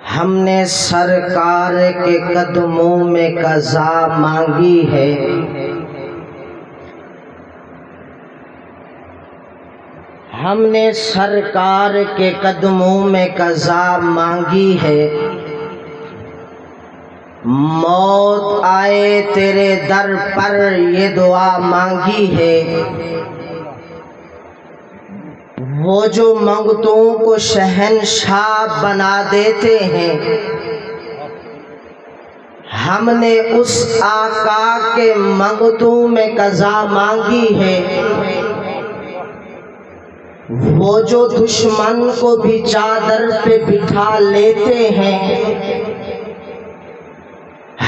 ہم نے سرکار کے قدموں میں قضا مانگی ہے، ہم نے سرکار کے قدموں میں قضا مانگی ہے، موت آئے تیرے در پر یہ دعا مانگی ہے۔ وہ جو منگتوں کو شہنشاہ بنا دیتے ہیں، ہم نے اس آقا کے منگتوں میں قضا مانگی ہے۔ وہ جو دشمن کو بھی چادر پہ بٹھا لیتے ہیں،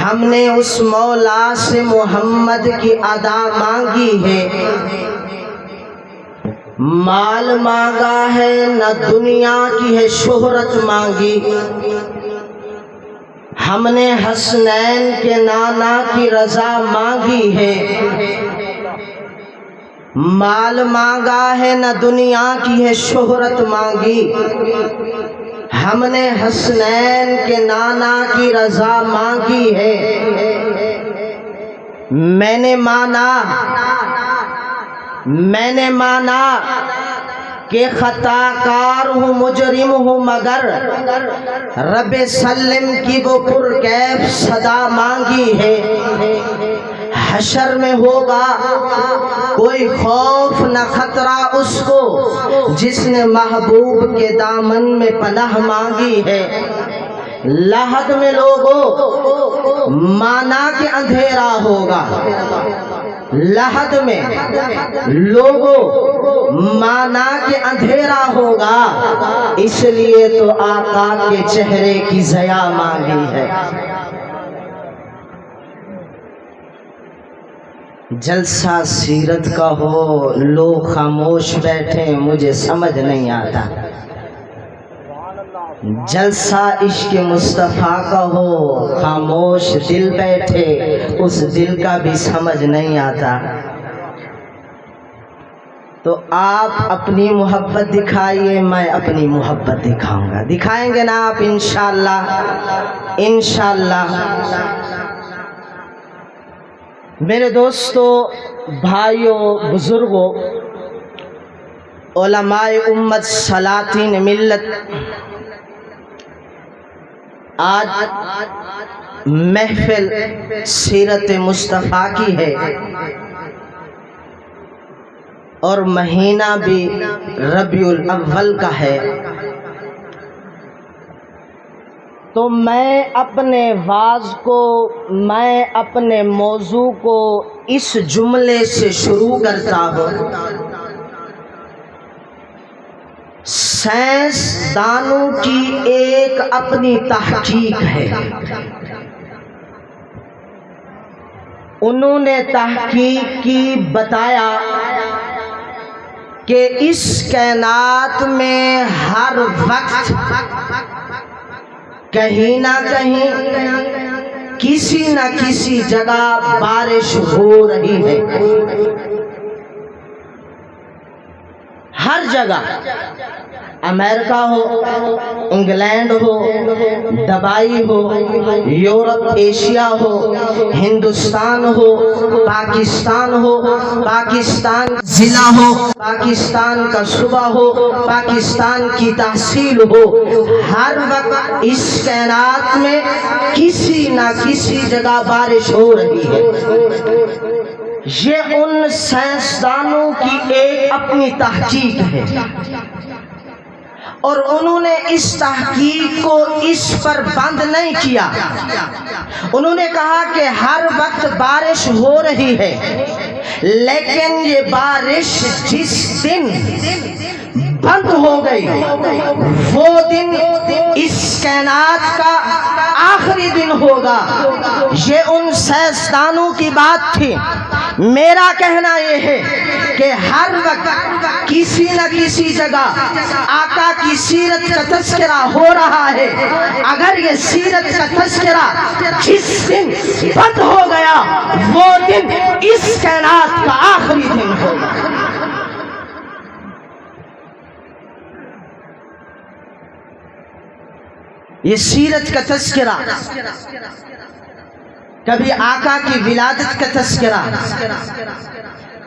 ہم نے اس مولا سے محمد کی ادا مانگی ہے۔ مال مانگا ہے نہ دنیا کی ہے شہرت مانگی، ہم نے حسنین کے نانا کی رضا مانگی ہے۔ مال مانگا ہے نہ دنیا کی ہے شہرت مانگی، ہم نے حسنین کے نانا کی رضا مانگی ہے۔ میں نے مانا کہ خطا کار ہوں مجرم ہوں، مگر رب سلم کی وہ پرکیف صدا مانگی ہے۔ حشر میں ہوگا کوئی خوف نہ خطرہ اس کو، جس نے محبوب کے دامن میں پناہ مانگی ہے۔ لحد میں لوگوں مانا کہ اندھیرا ہوگا، لحد میں لوگوں مانا کہ اندھیرا ہوگا، اس لیے تو آقا کے چہرے کی ضیا مانگی ہے۔ جلسہ سیرت کا ہو لوگ خاموش بیٹھے مجھے سمجھ نہیں آتا، جلسہ عشق مصطفیٰ کا ہو خاموش دل بیٹھے اس دل کا بھی سمجھ نہیں آتا۔ تو آپ اپنی محبت دکھائیے، میں اپنی محبت دکھاؤں گا، دکھائیں گے نا آپ انشاءاللہ؟ انشاءاللہ۔ میرے دوستو، بھائیوں، بزرگوں، علماء امت، سلاطین ملت، آج محفل سیرت مصطفیٰ کی ہے اور مہینہ بھی ربیع الاول کا ہے، تو میں اپنے واعظ کو، میں اپنے موضوع کو اس جملے سے شروع کرتا ہوں: سائنس دانوں کی ایک اپنی تحقیق ہے، انہوں نے تحقیق کی، بتایا کہ اس کائنات میں ہر وقت کہیں نہ کہیں کسی نہ کسی جگہ بارش ہو رہی ہے، ہر جگہ، امریکہ ہو، انگلینڈ ہو، دبئی ہو، یورپ ایشیا ہو، ہندوستان ہو، پاکستان ہو، پاکستان ضلع ہو، پاکستان کا صوبہ ہو، پاکستان کی تحصیل ہو، ہر وقت اس کائنات میں کسی نہ کسی جگہ بارش ہو رہی ہے۔ یہ ان سائنسدانوں کی ایک اپنی تحقیق ہے، اور انہوں نے اس تحقیق کو اس پر بند نہیں کیا، انہوں نے کہا کہ ہر وقت بارش ہو رہی ہے، لیکن یہ بارش جس دن بند ہو گئی وہ دن اس کائنات کا آخری دن ہوگا۔ یہ ان سائنسدانوں کی بات تھی۔ میرا کہنا یہ ہے کہ ہر وقت کسی نہ کسی جگہ آقا کی سیرت کا تذکرہ ہو رہا ہے، اگر یہ سیرت کا تذکرہ جس دن بند ہو گیا وہ دن اس کائنات کا آخری دن ہوگا۔ یہ سیرت کا تذکرہ، کبھی آقا کی ولادت کا تذکرہ،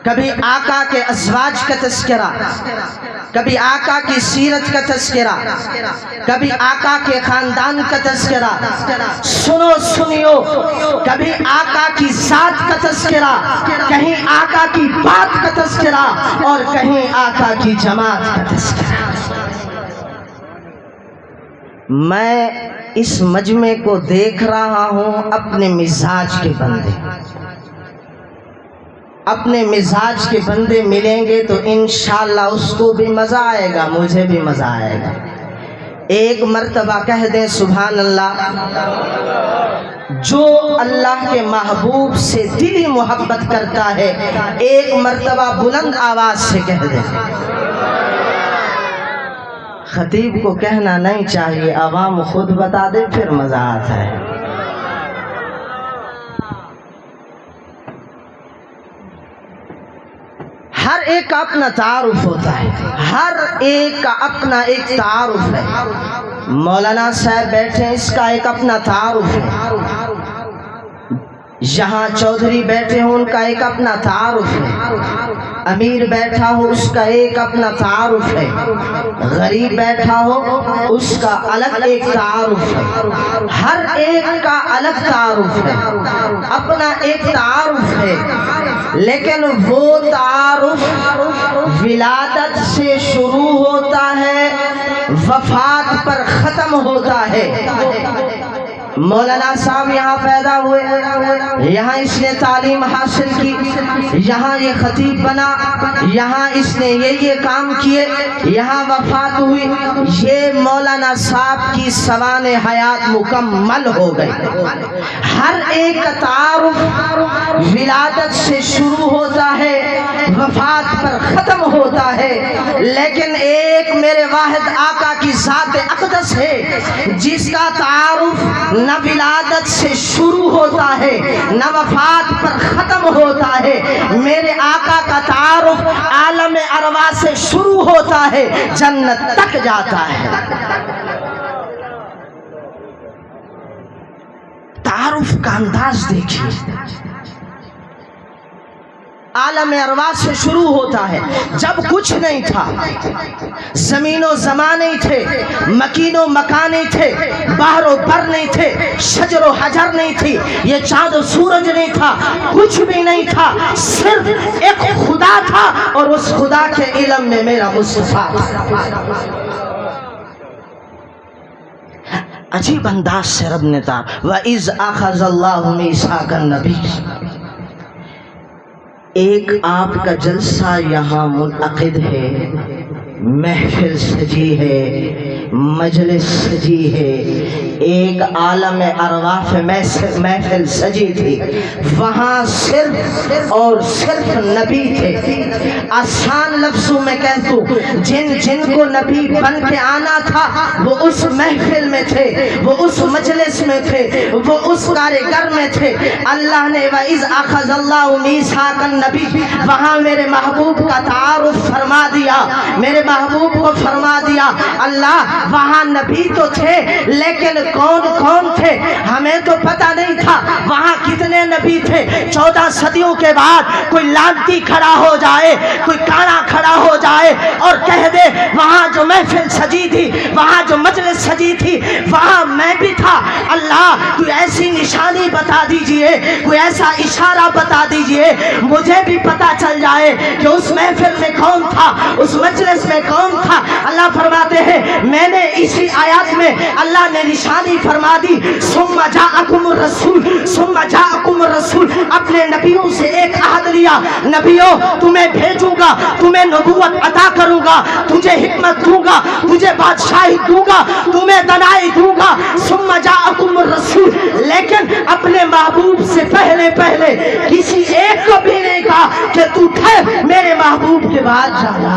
کبھی آقا کے ازواج کا تذکرہ، کبھی آقا کی سیرت کا تذکرہ، کبھی آقا کے خاندان کا تذکرہ، سنو سنیو، کبھی آقا کی ذات کا تذکرہ، کہیں آقا کی بات کا تذکرہ، اور کہیں آقا کی جماعت کا تذکرہ۔ میں اس مجمع کو دیکھ رہا ہوں اپنے مزاج کے بندے، اپنے مزاج کے بندے ملیں گے تو انشاءاللہ اس کو بھی مزہ آئے گا، مجھے بھی مزہ آئے گا۔ ایک مرتبہ کہہ دیں سبحان اللہ۔ جو اللہ کے محبوب سے دلی محبت کرتا ہے ایک مرتبہ بلند آواز سے کہہ دیں۔ خطیب کو کہنا نہیں چاہیے، عوام خود بتا دے پھر مزہ آتا ہے۔ ہر ایک کا اپنا تعارف ہوتا ہے، ہر ایک کا اپنا ایک تعارف ہے۔ مولانا صاحب بیٹھے ہیں، اس کا ایک اپنا تعارف ہے۔ یہاں چودھری بیٹھے ہوں، ان کا ایک اپنا تعارف ہے۔ امیر بیٹھا ہو، اس کا ایک اپنا تعارف ہے۔ غریب بیٹھا ہو، اس کا الگ ایک تعارف ہے۔ ہر ایک کا الگ تعارف ہے، اپنا ایک تعارف ہے، لیکن وہ تعارف ولادت سے شروع ہوتا ہے، وفات پر ختم ہوتا ہے۔ مولانا صاحب یہاں پیدا ہوئے، یہاں اس نے تعلیم حاصل کی، یہاں یہ خطیب بنا، یہاں اس نے یہ کام کیے، یہاں وفات ہوئی، یہ مولانا صاحب کی سوان حیات مکمل ہو گئی۔ ہر ایک کا تعارف ولادت سے شروع ہوتا ہے، وفات پر ختم ہوتا ہے، لیکن ایک میرے واحد آقا کی ذات اقدس ہے جس کا تعارف نہ ولادت سے شروع ہوتا ہے نہ وفات پر ختم ہوتا ہے۔ میرے آقا کا تعارف عالم ارواح سے شروع ہوتا ہے، جنت تک جاتا ہے۔ تعارف کا انداز دیکھیے، عالم ارواح سے شروع ہوتا ہے۔ جب کچھ نہیں تھا، زمین و زمان نہیں تھے، مکین و مکان نہیں تھے، بحر و بر نہیں تھے، شجر و حجر نہیں تھی، یہ چاند و سورج نہیں تھا، کچھ بھی نہیں تھا، صرف ایک خدا تھا، اور اس خدا کے علم میں میرا مصطفیٰ۔ عجیب انداز سے رب نے کہا وَإِذْ أَخَذَ اللَّهُ مِيثَاقَ النَّبِيِّينَ۔ ایک آپ کا جلسہ یہاں منعقد ہے، محفل سجی ہے، مجلس سجی ہے، ایک عالم ارواح محفل سجی تھی، وہاں صرف اور صرف نبی تھے۔ آسان لفظوں میں کہہ دوں، جن کو نبی بن کے آنا تھا وہ اس محفل میں تھے، وہ اس مجلس میں تھے، وہ اس کارگر میں تھے۔ اللہ نے وَإِذْ أَخَذَ اللَّهُ مِيثَاقَ النَّبِيِّ، وہاں میرے محبوب کا تعارف فرما دیا، میرے محبوب کو فرما دیا۔ اللہ وہاں نبی تو تھے، لیکن کون کون تھے ہمیں تو پتہ نہیں تھا۔ وہاں کتنے نبی تھے؟ 14 صدیوں کے بعد کوئی لانتی کھڑا ہو جائے، کوئی کانا کھڑا ہو جائے اور کہہ دے وہاں جو محفل سجی تھی، وہاں جو مجلس سجی تھی، وہاں میں بھی تھا۔ اللہ کوئی ایسی نشانی بتا دیجئے، کوئی ایسا اشارہ بتا دیجئے، مجھے بھی پتہ چل جائے کہ اس محفل میں کون تھا، اس مجلس میں کون تھا۔ اللہ فرماتے ہیں میں نے اسی آیات میں اللہ نے نشانی فرما دی، ثم جاءکم الرسول، ثم جاءکم الرسول، اپنے نبیوں سے ایک عہد لیا، نبیوں تمہیں بھیجوں گا، تمہیں نبوت عطا کروں گا، تجھے حکمت دوں گا، تجھے بادشاہی دوں گا، تمہیں دنائی دوں گا، ثم جاءکم الرسول، لیکن اپنے محبوب سے پہلے کسی ایک کو بھی نہیں کہا کہ تو ٹھہر میرے محبوب کے بعد جانا۔